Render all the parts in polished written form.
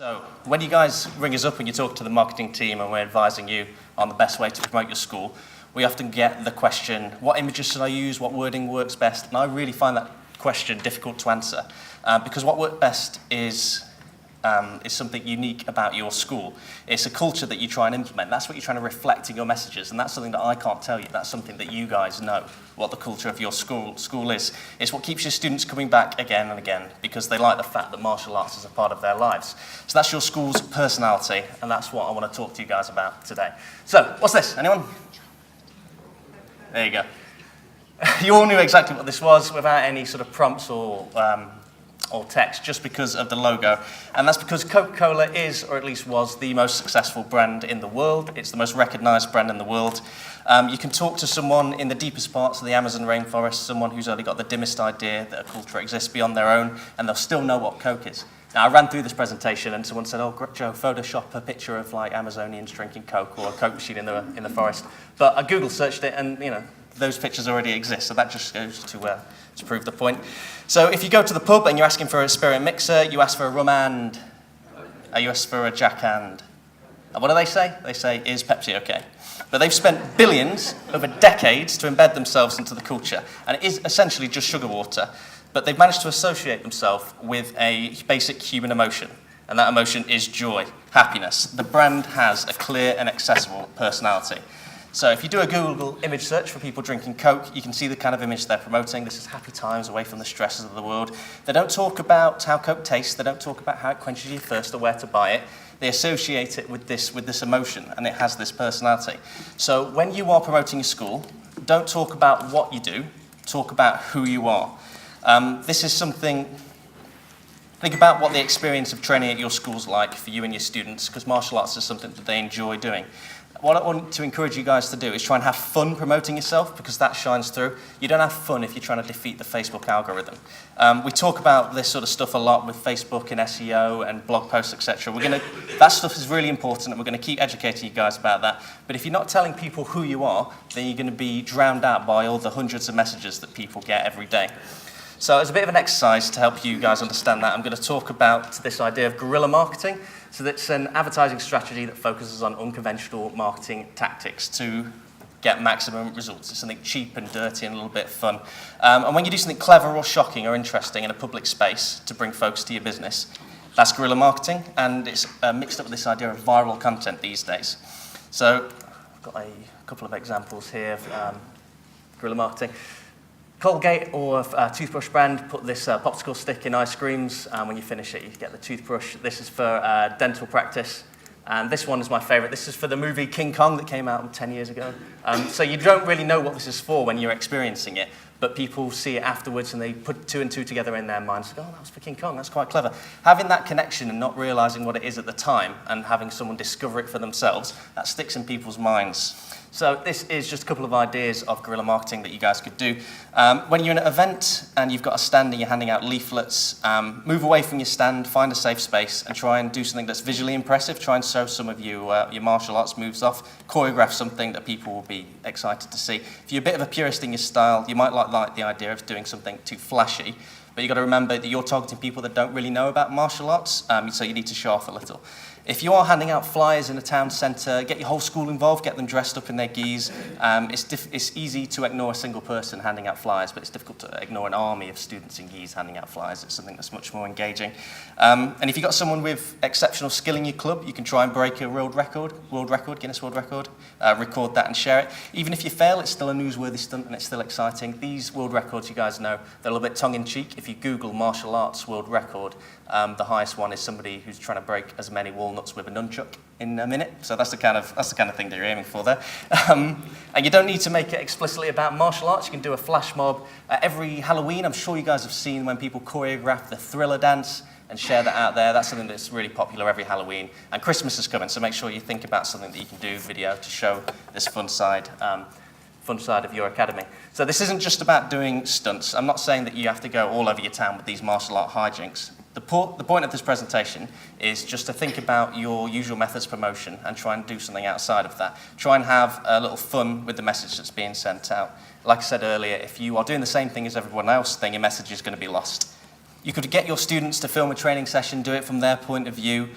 So when you guys ring us up and you talk to the marketing team and we're advising you on the best way to promote your school, we often get the question, what images should I use, what wording works best? And I really find that question difficult to answer because what works best is something unique about your school. It's a culture that you try and implement. That's what you're trying to reflect in your messages, and that's something that I can't tell you. That's something that you guys know, what the culture of your school is. It's what keeps your students coming back again and again because they like the fact that martial arts is a part of their lives. So that's your school's personality, and that's what I want to talk to you guys about today. So, what's this? Anyone? There you go. You all knew exactly what this was without any sort of prompts or text, just because of the logo. And that's because Coca-Cola is, or at least was, the most successful brand in the world. It's the most recognized brand in the world. You can talk to someone in the deepest parts of the Amazon rainforest, someone who's only got the dimmest idea that a culture exists beyond their own, and they'll still know what Coke is. Now, I ran through this presentation and someone said, oh, Joe, Photoshop a picture of like Amazonians drinking Coke or a Coke machine in the forest. But I Google searched it and, those pictures already exist, so that just goes to prove the point. So if you go to the pub and you're asking for a spirit mixer, you ask for a rum and, you ask for a Jack and. And what do they say? They say, is Pepsi okay? But they've spent billions over decades to embed themselves into the culture, and it is essentially just sugar water. But they've managed to associate themselves with a basic human emotion, and that emotion is joy, happiness. The brand has a clear and accessible personality. So if you do a Google image search for people drinking Coke, you can see the kind of image they're promoting. This is happy times away from the stresses of the world. They don't talk about how Coke tastes. They don't talk about how it quenches your thirst or where to buy it. They associate it with this emotion, and it has this personality. So when you are promoting your school, don't talk about what you do. Talk about who you are. This is something. Think about what the experience of training at your school is like for you and your students, because martial arts is something that they enjoy doing. What I want to encourage you guys to do is try and have fun promoting yourself, because that shines through. You don't have fun if you're trying to defeat the Facebook algorithm. We talk about this sort of stuff a lot with Facebook and SEO and blog posts, etc. That stuff is really important, and we're going to keep educating you guys about that. But if you're not telling people who you are, then you're going to be drowned out by all the hundreds of messages that people get every day. So as a bit of an exercise to help you guys understand that, I'm going to talk about this idea of guerrilla marketing. So that's an advertising strategy that focuses on unconventional marketing tactics to get maximum results. It's something cheap and dirty and a little bit fun. And when you do something clever or shocking or interesting in a public space to bring folks to your business, that's guerrilla marketing, and it's mixed up with this idea of viral content these days. So I've got a couple of examples here of guerrilla marketing. Colgate or a toothbrush brand put this popsicle stick in ice creams, and when you finish it, you get the toothbrush. This is for dental practice, and this one is my favorite. This is for the movie King Kong that came out 10 years ago. So you don't really know what this is for when you're experiencing it, but people see it afterwards and they put two and two together in their minds. Like, oh, that was for King Kong, that's quite clever. Having that connection and not realizing what it is at the time and having someone discover it for themselves, that sticks in people's minds. So this is just a couple of ideas of guerrilla marketing that you guys could do. When you're in an event and you've got a stand and you're handing out leaflets, move away from your stand, find a safe space, and try and do something that's visually impressive. Try and show some of your martial arts moves off. Choreograph something that people will be excited to see. If you're a bit of a purist in your style, you might like the idea of doing something too flashy, but you've got to remember that you're targeting people that don't really know about martial arts, so you need to show off a little. If you are handing out flyers in a town centre, get your whole school involved, get them dressed up in their gis. It's easy to ignore a single person handing out flyers, but it's difficult to ignore an army of students in gis handing out flyers. It's something that's much more engaging. And if you've got someone with exceptional skill in your club, you can try and break a Guinness World Record, record that and share it. Even if you fail, it's still a newsworthy stunt and it's still exciting. These world records, you guys know, they're a little bit tongue-in-cheek. If you Google martial arts world record, the highest one is somebody who's trying to break as many walnuts with a nunchuck in a minute. So that's the kind of thing that you're aiming for there. And you don't need to make it explicitly about martial arts. You can do a flash mob. Every Halloween, I'm sure you guys have seen when people choreograph the Thriller dance and share that out there. That's something that's really popular every Halloween. And Christmas is coming, so make sure you think about something that you can do video to show this fun side of your academy. So this isn't just about doing stunts. I'm not saying that you have to go all over your town with these martial art hijinks. The point of this presentation is just to think about your usual methods of promotion and try and do something outside of that. Try and have a little fun with the message that's being sent out. Like I said earlier, if you are doing the same thing as everyone else, then your message is going to be lost. You could get your students to film a training session, do it from their point of view.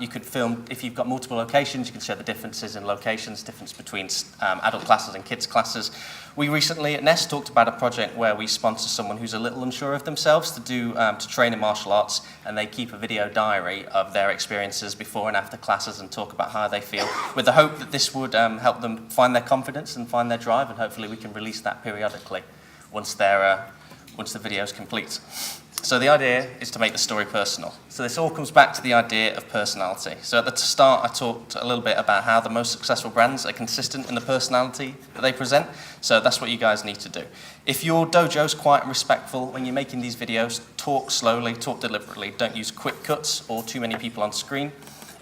You could film, if you've got multiple locations, you can show the differences in locations, difference between adult classes and kids classes. We recently at Nest talked about a project where we sponsor someone who's a little unsure of themselves to train in martial arts, and they keep a video diary of their experiences before and after classes and talk about how they feel, with the hope that this would help them find their confidence and find their drive, and hopefully we can release that periodically once the video is complete. So the idea is to make the story personal. So this all comes back to the idea of personality. So at the start, I talked a little bit about how the most successful brands are consistent in the personality that they present. So that's what you guys need to do. If your dojo's quiet and respectful, when you're making these videos, talk slowly, talk deliberately. Don't use quick cuts or too many people on screen.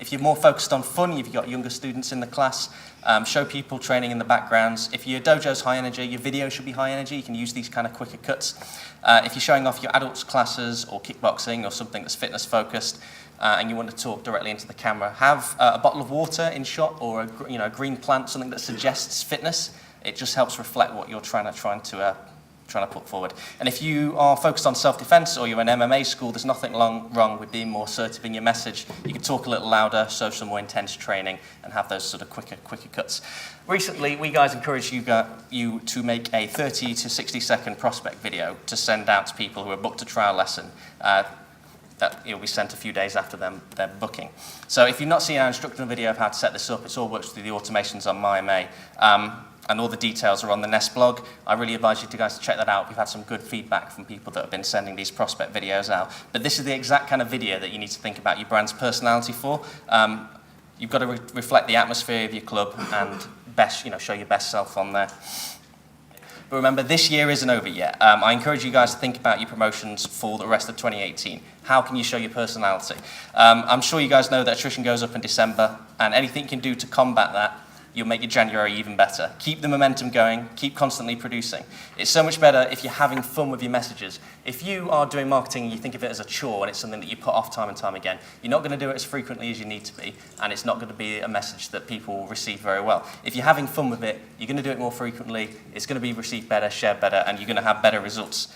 If you're more focused on fun, if you've got younger students in the class, show people training in the backgrounds. If your dojo's high energy, your video should be high energy. You can use these kind of quicker cuts. If you're showing off your adults classes or kickboxing or something that's fitness focused, and you want to talk directly into the camera, have a bottle of water in shot or a green plant, something that suggests fitness. It just helps reflect what you're trying to put forward. And if you are focused on self-defense or you're an MMA school, there's nothing wrong with being more assertive in your message. You can talk a little louder, show some more intense training, and have those sort of quicker cuts. Recently, we guys encouraged you to make a 30 to 60 second prospect video to send out to people who are booked a trial lesson that will be sent a few days after their booking. So if you've not seen our instructional video of how to set this up, it all works through the automations on MyMA. And all the details are on the Nest blog. I really advise you guys to check that out. We've had some good feedback from people that have been sending these prospect videos out. But this is the exact kind of video that you need to think about your brand's personality for. You've got to reflect the atmosphere of your club and show your best self on there. But remember, this year isn't over yet. I encourage you guys to think about your promotions for the rest of 2018. How can you show your personality? I'm sure you guys know that attrition goes up in December, and anything you can do to combat that, you'll make your January even better. Keep the momentum going, keep constantly producing. It's so much better if you're having fun with your messages. If you are doing marketing and you think of it as a chore and it's something that you put off time and time again, you're not going to do it as frequently as you need to be, and it's not going to be a message that people will receive very well. If you're having fun with it, you're going to do it more frequently, it's going to be received better, shared better, and you're going to have better results.